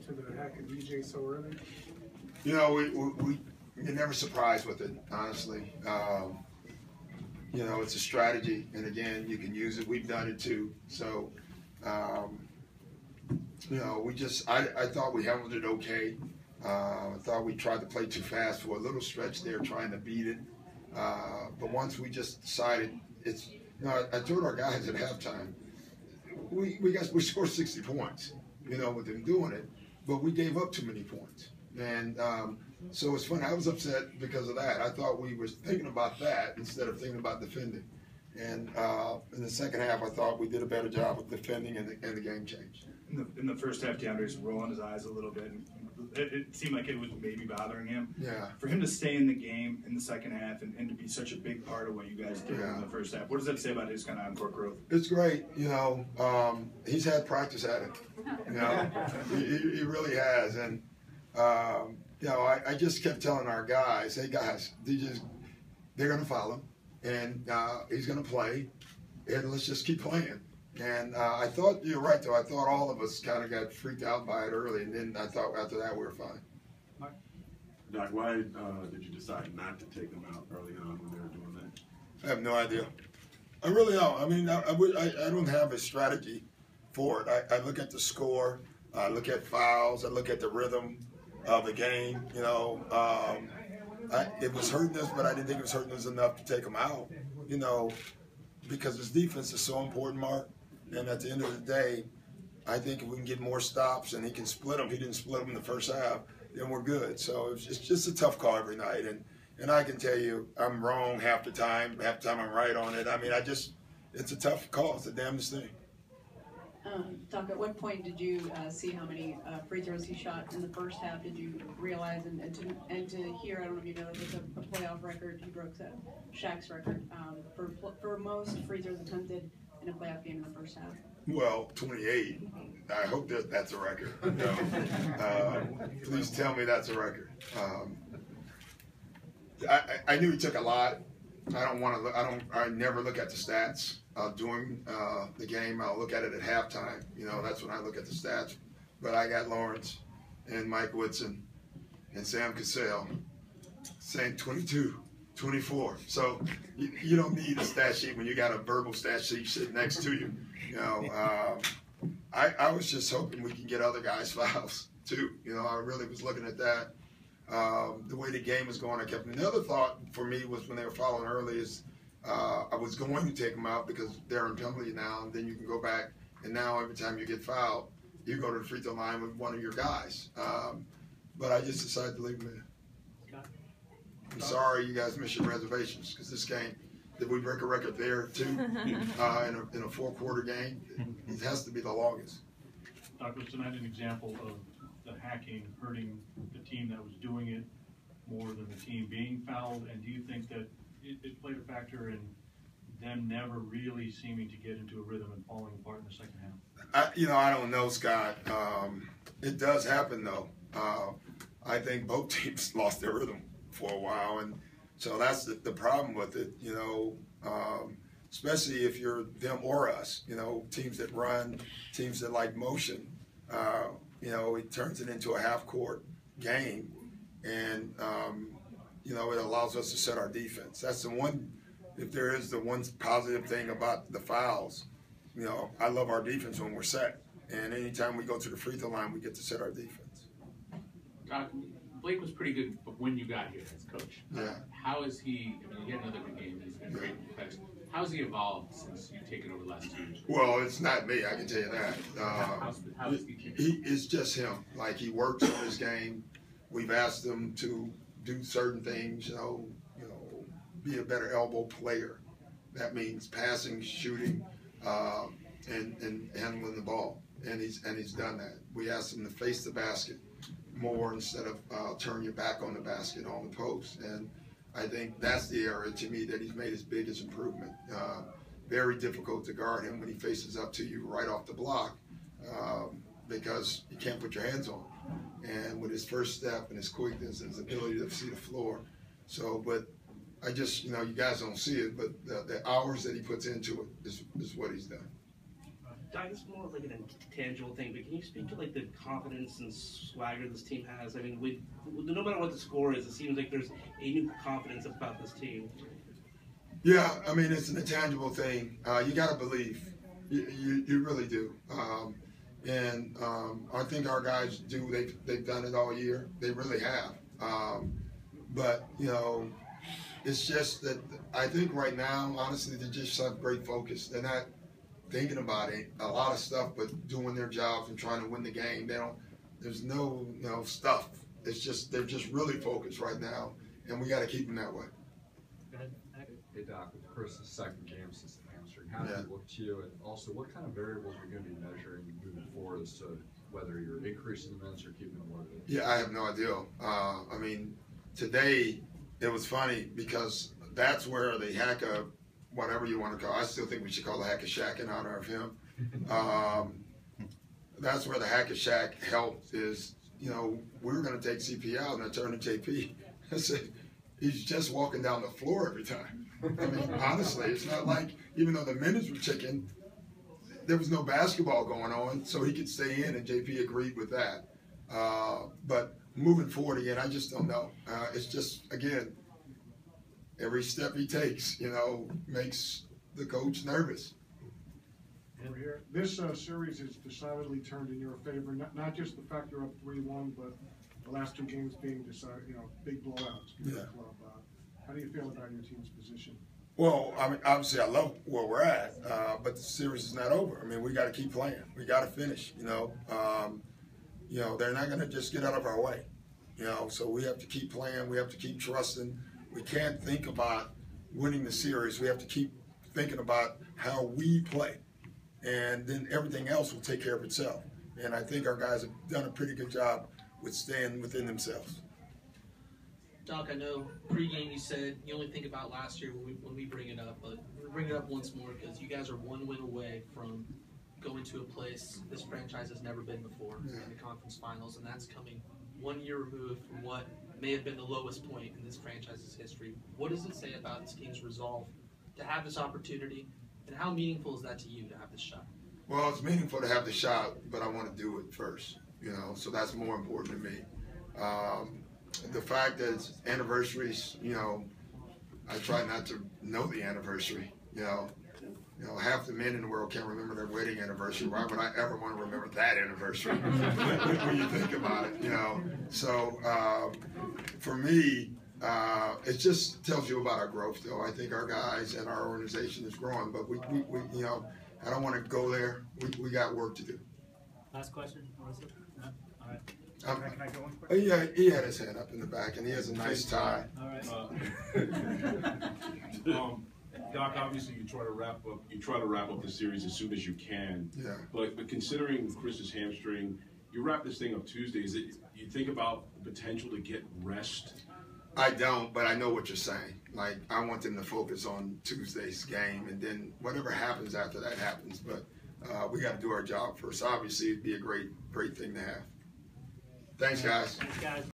to the hack of DJ so early? You know, you're never surprised with it, honestly. You know, it's a strategy, and again, you can use it. We've done it too. So, you know, I thought we handled it okay. I thought we tried to play too fast for a little stretch there, trying to beat it. But once we just decided, you know, I told our guys at halftime, we scored 60 points, you know, with them doing it, but we gave up too many points. And so it's funny, I was upset because of that. I thought we were thinking about that instead of thinking about defending. And in the second half, I thought we did a better job of defending, and the game changed. In the first half, DeAndre's rolling his eyes a little bit. And it seemed like it was maybe bothering him. Yeah. For him to stay in the game in the second half and to be such a big part of what you guys did in the first half, what does that say about his kind of on-court growth? It's great. You know, he's had practice at it. You know, he really has. And, you know, I just kept telling our guys, hey, guys, they're going to foul him, and he's going to play, and let's just keep playing. And I thought, you're right, though. I thought all of us kind of got freaked out by it early, and then I thought after that we were fine. Doc, why did you decide not to take them out early on when they were doing that? I have no idea. I really don't. I mean, I don't have a strategy for it. I look at the score. I look at fouls. I look at the rhythm of the game. You know, it was hurting us, but I didn't think it was hurting us enough to take them out. You know, because his defense is so important, Mark. And at the end of the day, I think if we can get more stops and he can split them, he didn't split them in the first half, then we're good. So it's just a tough call every night. And I can tell you, I'm wrong half the time. Half the time I'm right on it. I mean, it's a tough call. It's the damnedest thing. Doc, at what point did you see how many free throws he shot in the first half? Did you realize, and to hear, I don't know if you know, it's a playoff record. He broke Shaq's record for most free throws attempted in a playoff game in the first half. Well, 28. I hope that's a record. No. Please tell me that's a record. I knew he took a lot. I never look at the stats during the game. I'll look at it at halftime. You know, that's when I look at the stats. But I got Lawrence and Mike Woodson and Sam Cassell saying 22, 24. So you don't need a stat sheet when you got a verbal stat sheet sitting next to you. You know, I was just hoping we can get other guys fouls too. You know, I really was looking at that. The way the game was going, I kept. Another thought for me was when they were fouling early is I was going to take them out because they're in penalty now, and then you can go back, and now every time you get fouled, you go to the free throw line with one of your guys. But I just decided to leave them in. I'm sorry you guys missed your reservations because this game, did we break a record there too? In a four-quarter game, it has to be the longest. Doc, was tonight an example of the hacking hurting the team that was doing it more than the team being fouled? And do you think that it played a factor in them never really seeming to get into a rhythm and falling apart in the second half? You know, I don't know, Scott. It does happen, though. I think both teams lost their rhythm for a while, and so that's the problem with it, you know, especially if you're them or us, you know, teams that run, teams that like motion, you know, it turns it into a half-court game, and, you know, it allows us to set our defense. That's the one, if there is the one positive thing about the fouls, you know, I love our defense when we're set, and anytime we go to the free throw line, we get to set our defense. Blake was pretty good when you got here as coach. Yeah. How is he? I mean, he had another good game. He's been great. How has he evolved since you've taken over the last 2 years? Well, it's not me, I can tell you that. How is he? It's just him. Like, he works on his game. We've asked him to do certain things, you know, be a better elbow player. That means passing, shooting, and handling the ball. And he's done that. We asked him to face the basket more instead of turn your back on the basket on the post. And I think that's the area to me that he's made his biggest improvement. Very difficult to guard him when he faces up to you right off the block because you can't put your hands on him. And with his first step and his quickness and his ability to see the floor. So, but I just, you know, you guys don't see it, but the hours that he puts into it is what he's done. Doc, it's more of like an intangible thing, but can you speak to like the confidence and swagger this team has? I mean, no matter what the score is, it seems like there's a new confidence about this team. Yeah, I mean, it's an intangible thing. You got to believe. You really do. I think our guys do. They've done it all year. They really have. But, you know, it's just that I think right now, honestly, they just have great focus. They're not thinking about a lot of stuff, but doing their jobs and trying to win the game. There's no, stuff. It's just, they're just really focused right now, and we got to keep them that way. Hey Doc, with Chris's second game since the hamstring, how does it look to you? And also, what kind of variables are you going to be measuring moving forward as to whether you're increasing the minutes or keeping them what it is? Yeah, I have no idea. I mean, today it was funny because that's where the hack of whatever you want to call. I still think we should call the hack of Shaq in honor of him. That's where the hack of Shaq helped. Is we were going to take CP out, and I turned to JP. I said, he's just walking down the floor every time. I mean, honestly, it's not like, even though the minutes were ticking, there was no basketball going on, so he could stay in, and JP agreed with that. But moving forward again, I just don't know. It's just, again, every step he takes, makes the coach nervous. Over here, this series is decidedly turned in your favor. Not just the fact you're up 3-1, but the last two games being decided, big blowouts. Yeah. How do you feel about your team's position? Well, I mean, obviously, I love where we're at, but the series is not over. I mean, we got to keep playing. We got to finish. They're not going to just get out of our way. So we have to keep playing. We have to keep trusting. We can't think about winning the series. We have to keep thinking about how we play, and then everything else will take care of itself. And I think our guys have done a pretty good job with staying within themselves. Doc, I know pregame you said you only think about last year when we bring it up, but we'll bring it up once more because you guys are one win away from going to a place this franchise has never been before in the conference finals, and that's coming 1 year removed from what may have been the lowest point in this franchise's history. What does it say about this team's resolve to have this opportunity, and how meaningful is that to you to have this shot? Well, it's meaningful to have the shot, but I want to do it first, so that's more important to me. The fact that it's anniversaries, I try not to know the anniversary, half the men in the world can't remember their wedding anniversary. Why would I ever want to remember that anniversary when you think about it, So for me, it just tells you about our growth, though. I think our guys and our organization is growing, but we I don't want to go there. We got work to do. Last question, Melissa? No? All right. Can I go one quick? Yeah, he had his hand up in the back, and he has a nice tie. All right. Doc, obviously you try to wrap up the series as soon as you can. Yeah. But considering Chris's hamstring, you wrap this thing up Tuesday. You think about the potential to get rest? I don't, but I know what you're saying. Like, I want them to focus on Tuesday's game, and then whatever happens after that happens. But we got to do our job first. Obviously, it'd be a great thing to have. Thanks, guys. Thanks, guys.